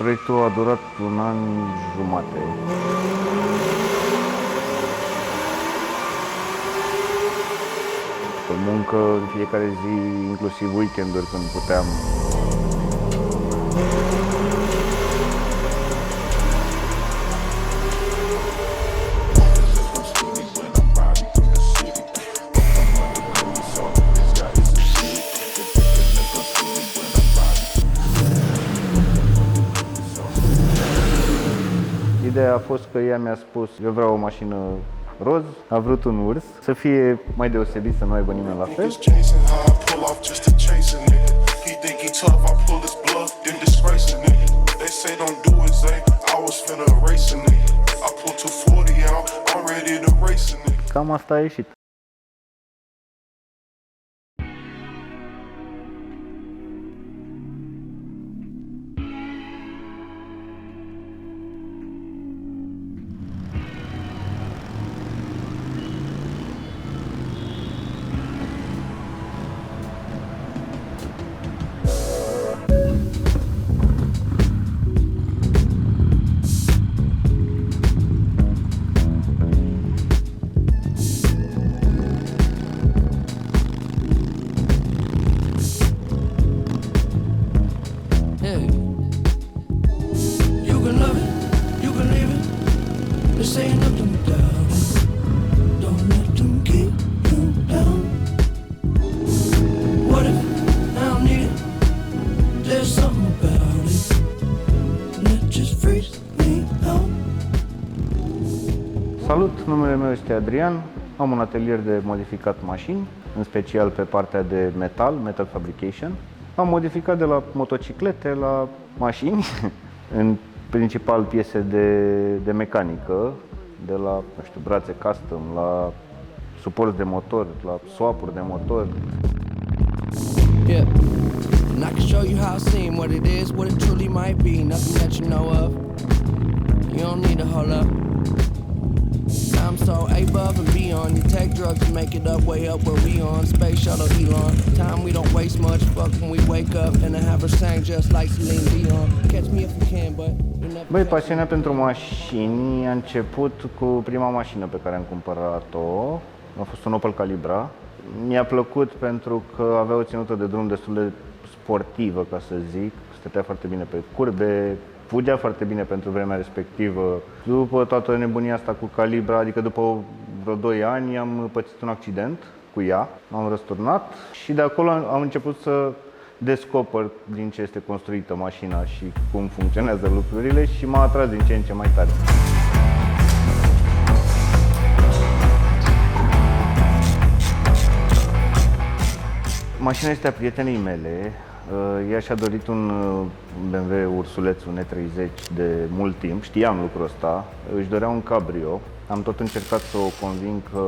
Proiectul a durat un an jumate. Muncă în fiecare zi, inclusiv weekenduri când puteam. Ideea a fost că ea mi-a spus, eu vreau o mașină roz, a vrut un urs, să fie mai deosebit, să nu aibă nimeni la fel. Cam asta a ieșit. Salut, numele meu este Adrian, am un atelier de modificat mașini, în special pe partea de metal fabrication. Am modificat de la motociclete la mașini, în principal piese de mecanică, de la, nu știu, brațe custom, la suport de motor, la swap-uri de motor. Yeah. And I can show you how it seems, what it is, what it truly might be, nothing that you know of. You don't need to hold up. I'm so above and beyond. You take drugs to make it up where we on. Space shuttle Elon. Time we don't waste much. Fuck when we wake up and I have her sang just like Celine Dion. Catch me if you can, but you never. Băi, pasiunea pentru mașini a început cu prima mașină pe care am cumpărat-o. A fost un Opel Calibra. Mi-a plăcut pentru că avea o ținută de drum destul de sportivă, ca să zic. Stătea foarte bine pe curbe, fugea foarte bine pentru vremea respectivă. După toată nebunia asta cu Calibra, adică după vreo 2 ani, am pățit un accident cu ea. M-am răsturnat și de acolo am început să descoper din ce este construită mașina și cum funcționează lucrurile și m-a atras din ce în ce mai tare. Mașina este a prietenei mele. Ea și-a dorit un BMW ursuleț, un E30 de mult timp, știam lucrul ăsta, își dorea un cabrio. Am tot încercat să o conving că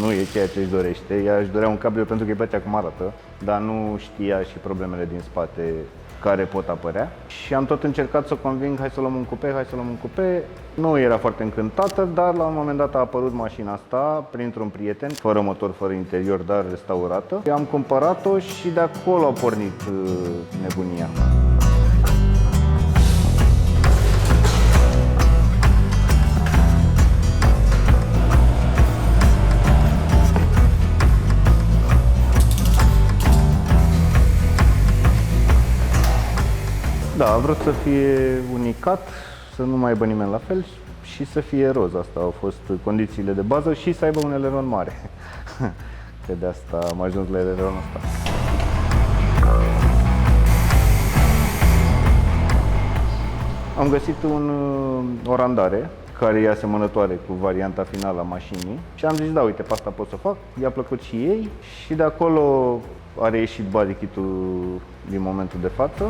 nu e ceea ce își dorește. Ea își dorea un cabrio pentru că îi plăcea cum arată, dar nu știa și problemele din spate care pot apărea. Și am tot încercat să o conving, hai să luăm un cupe, hai să luăm un cupe. Nu era foarte încântată, dar la un moment dat a apărut mașina asta printr-un prieten, fără motor, fără interior, dar restaurată. Am cumpărat-o și de acolo a pornit nebunia. Da, a vrut să fie unicat, să nu mai aibă nimeni la fel și să fie roz. Asta au fost condițiile de bază și să aibă un eleron mare. Că de asta am ajuns la eleronul ăsta. Am găsit o randare care e asemănătoare cu varianta finală a mașinii și am zis, da, uite, pe asta pot să fac. I-a plăcut și ei și de acolo a reieșit body kit-ul din momentul de față.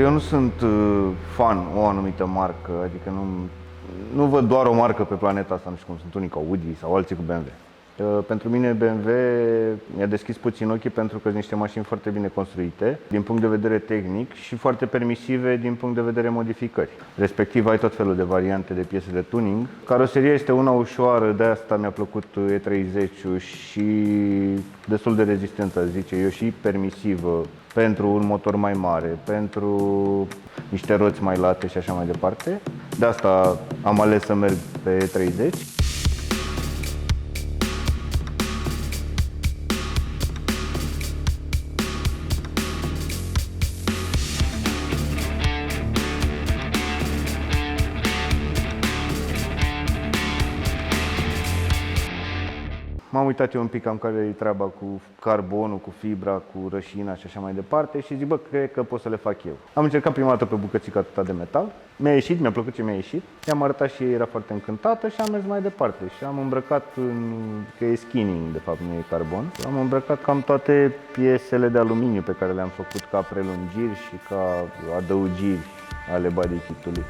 Eu nu sunt fan o anumită marcă, adică nu văd doar o marcă pe planeta asta, nu știu cum sunt unii cu Audi sau alții cu BMW. Pentru mine BMW mi-a deschis puțin ochii pentru că sunt niște mașini foarte bine construite din punct de vedere tehnic și foarte permisive din punct de vedere modificări. Respectiv ai tot felul de variante de piese de tuning. Caroseria este una ușoară, de asta mi-a plăcut E30 și destul de rezistentă, zice eu, și permisivă pentru un motor mai mare, pentru niște roți mai late și așa mai departe. De asta am ales să merg pe E30. M-am uitat eu un pic cam care e treaba cu carbonul, cu fibra, cu rășina și așa mai departe și zic, bă, cred că pot să le fac eu. Am încercat prima dată pe bucățica atâta de metal, mi-a ieșit, mi-a plăcut ce mi-a ieșit, i-am arătat și era foarte încântată și am mers mai departe și am îmbrăcat, că e skinning de fapt, nu e carbon, am îmbrăcat cam toate piesele de aluminiu pe care le-am făcut ca prelungiri și ca adăugiri ale body kit-ului.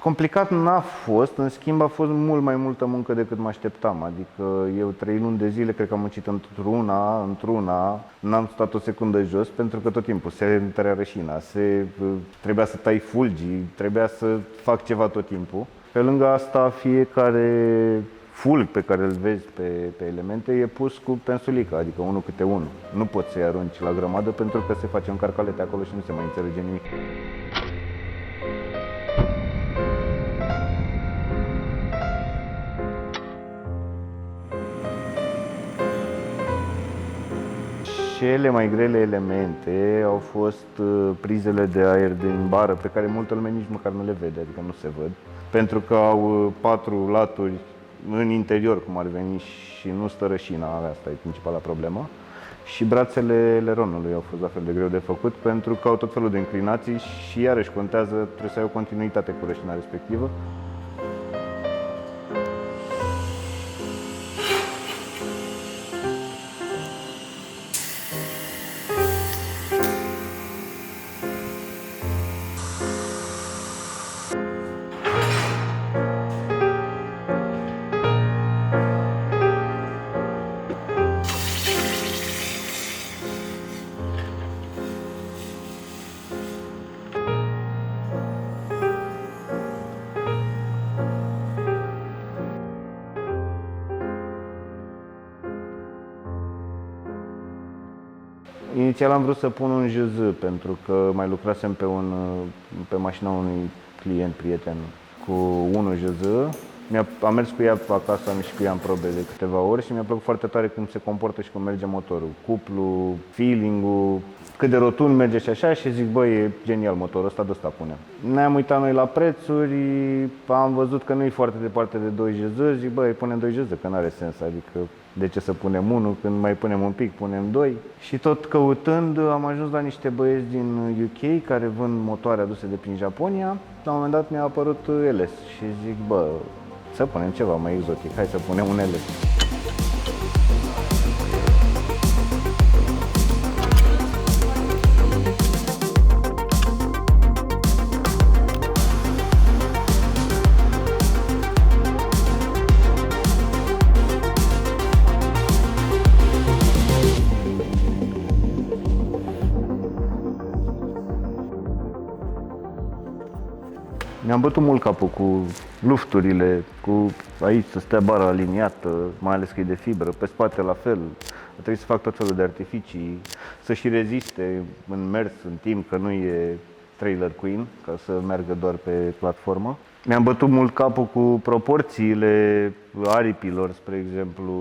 Complicat n-a fost, în schimb a fost mult mai multă muncă decât mă așteptam. Adică eu 3 luni de zile cred că am muncit într-una, n-am stat o secundă jos pentru că tot timpul se întărea rășina, trebuia să tai fulgii, trebuia să fac ceva tot timpul. Pe lângă asta, fiecare fulg pe care îl vezi pe elemente e pus cu pensulica, adică unul câte unul. Nu poți să-i arunci la grămadă pentru că se face un carcalete acolo și nu se mai înțelege nimic. Cele mai grele elemente au fost prizele de aer din bară, pe care multă lume nici măcar nu le vede, adică nu se văd. Pentru că au 4 laturi în interior, cum ar veni, și nu stă rășina, asta e principala problemă. Și brațele leronului au fost la fel de greu de făcut, pentru că au tot felul de inclinații și iarăși contează, trebuie să ai o continuitate cu rășina respectivă. Inițial am vrut să pun un JZ pentru că mai lucrasem pe mașina unui client, prieten, cu unul JZ. Am mers cu ea acasă, am ieșit cu ea în probe de câteva ori și mi-a plăcut foarte tare cum se comportă și cum merge motorul. Cuplu, feeling-ul, cât de rotund merge și așa și zic, băi, e genial motorul ăsta, de ăsta punem. Ne-am uitat noi la prețuri, am văzut că nu e foarte departe de 2 JZ, zic, băi, punem 2 JZ, că n-are sens, adică de ce să punem unul, când mai punem un pic, punem 2. Și tot căutând am ajuns la niște băieți din UK care vând motoare aduse de prin Japonia. La un moment dat mi-a apărut LS și zic, bă, să punem ceva mai exotic, hai să punem un LS. Mi-am bătut mult capul cu lufturile, cu aici să stea bara aliniată, mai ales că e de fibră, pe spate la fel. Trebuie să fac tot felul de artificii, să și reziste în mers, în timp, că nu e trailer queen, ca să meargă doar pe platformă. Mi-am bătut mult capul cu proporțiile aripilor, spre exemplu,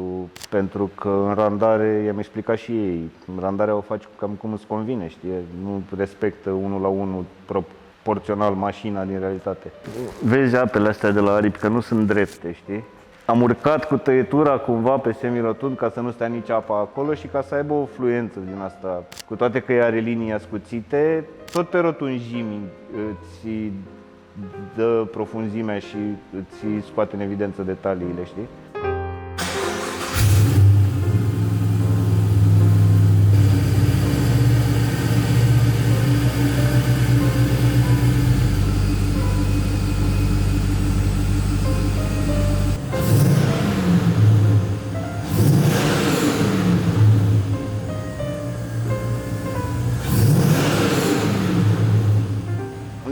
pentru că în randare, i-am explicat și ei, randarea o faci cam cum îți convine, știi? Nu respectă 1 la 1 proporțional mașina din realitate. Vezi apele astea de la aripi că nu sunt drepte, știi? Am urcat cu tăietura cumva pe semirotund ca să nu stea nici apa acolo și ca să aibă o fluență din asta. Cu toate că ea are linii ascuțite, tot pe rotunjimi îți dă profunzimea și îți scoate în evidență detaliile, știi?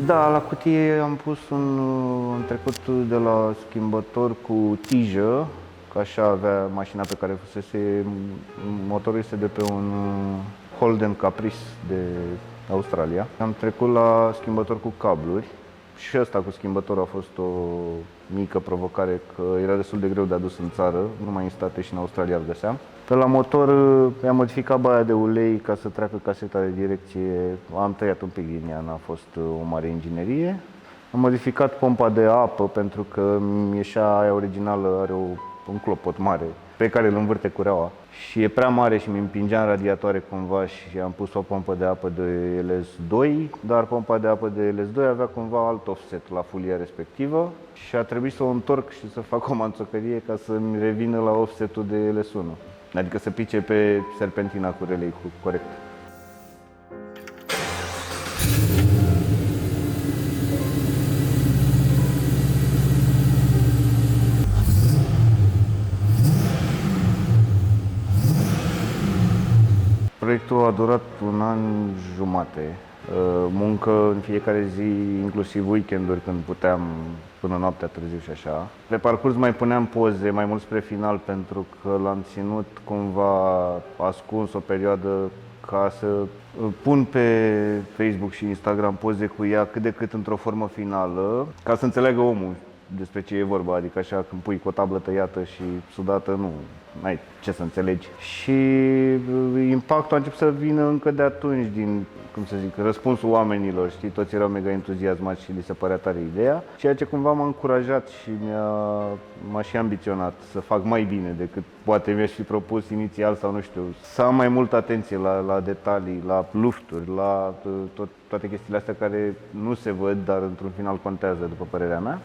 Da, la cutie am pus un trecut de la schimbător cu tijă, că așa avea mașina pe care fusese. Motorul este de pe un Holden Caprice de Australia. Am trecut la schimbător cu cabluri și ăsta cu schimbătorul a fost o mică provocare, că era destul de greu de adus în țară, numai în state și în Australia îl găseam. Pe la motor i-am modificat baia de ulei ca să treacă caseta de direcție, am tăiat un pic din ea, n-a fost o mare inginerie. Am modificat pompa de apă pentru că ieșea aia originală, are un clopot mare pe care îl învârte cureaua și e prea mare și mi împingea în radiatoare cumva și am pus o pompă de apă de LS2, dar pompa de apă de LS2 avea cumva alt offset la fulia respectivă și a trebuit să o întorc și să fac o manțocărie ca să-mi revină la offsetul de LS1. Adică să pice pe serpentina cu relei corect. Proiectul a durat un an jumate. Muncă în fiecare zi, inclusiv weekenduri când puteam, până noaptea târziu și așa. Pe parcurs mai puneam poze, mai mult spre final, pentru că l-am ținut cumva ascuns o perioadă ca să pun pe Facebook și Instagram poze cu ea cât de cât într-o formă finală, ca să înțeleagă omul despre ce e vorba, adică așa când pui cu o tablă tăiată și sudată, nu ai ce să înțelegi. Și impactul a început să vină încă de atunci din, cum să zic, răspunsul oamenilor, știi, toți erau mega entuziasmați și li se părea tare ideea, ceea ce cumva m-a încurajat și m-a și ambiționat să fac mai bine decât poate mi-aș fi propus inițial sau nu știu, să am mai multă atenție la detalii, la lufturi, la toate chestiile astea care nu se văd, dar într-un final contează, după părerea mea.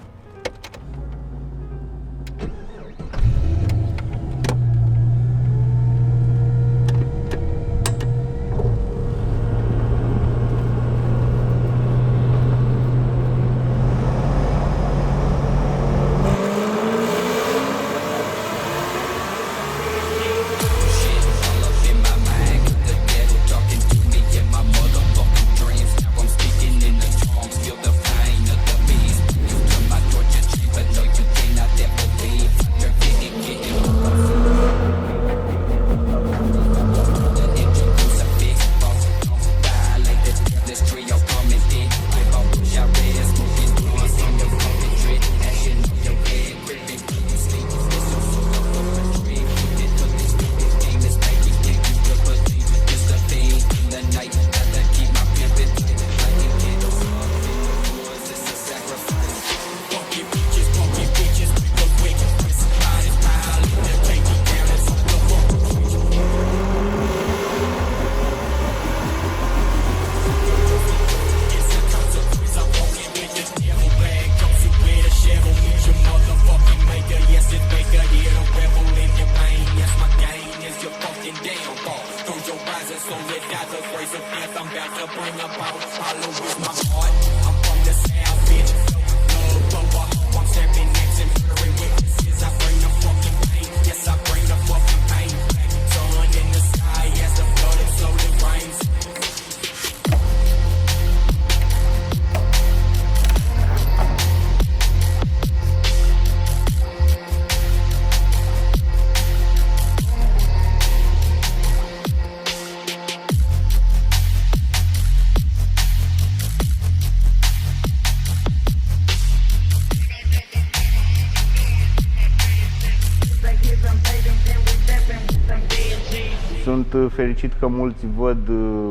sunt fericit că mulți văd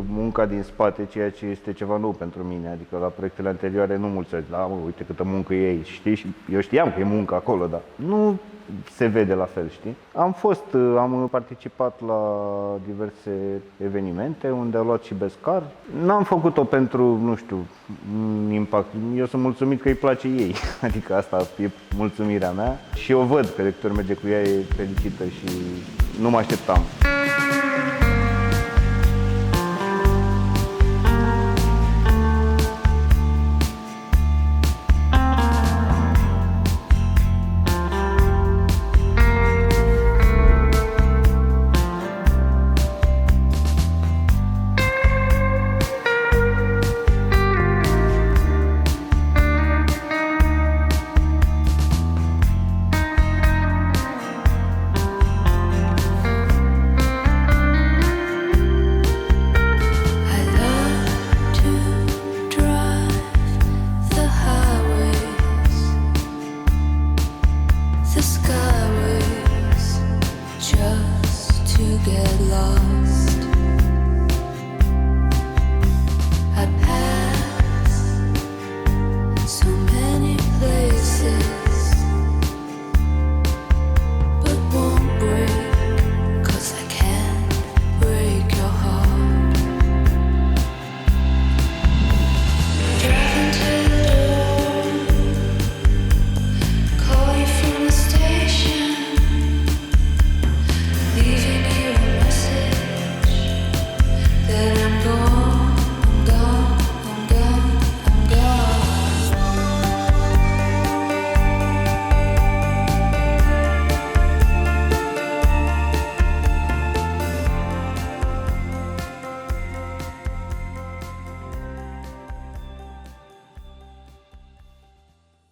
munca din spate, ceea ce este ceva nou pentru mine. Adică la proiectele anterioare nu mulți zic, da, mă, uite câtă muncă e aici, știi? Și eu știam că e muncă acolo, dar nu se vede la fel, știi? Am participat la diverse evenimente unde au luat și Bescar. N-am făcut-o pentru, nu știu, un impact. Eu sunt mulțumit că îi place ei, adică asta e mulțumirea mea. Și eu văd că de câte ori merge cu ea e fericită și nu mă așteptam. The skyways just to get lost.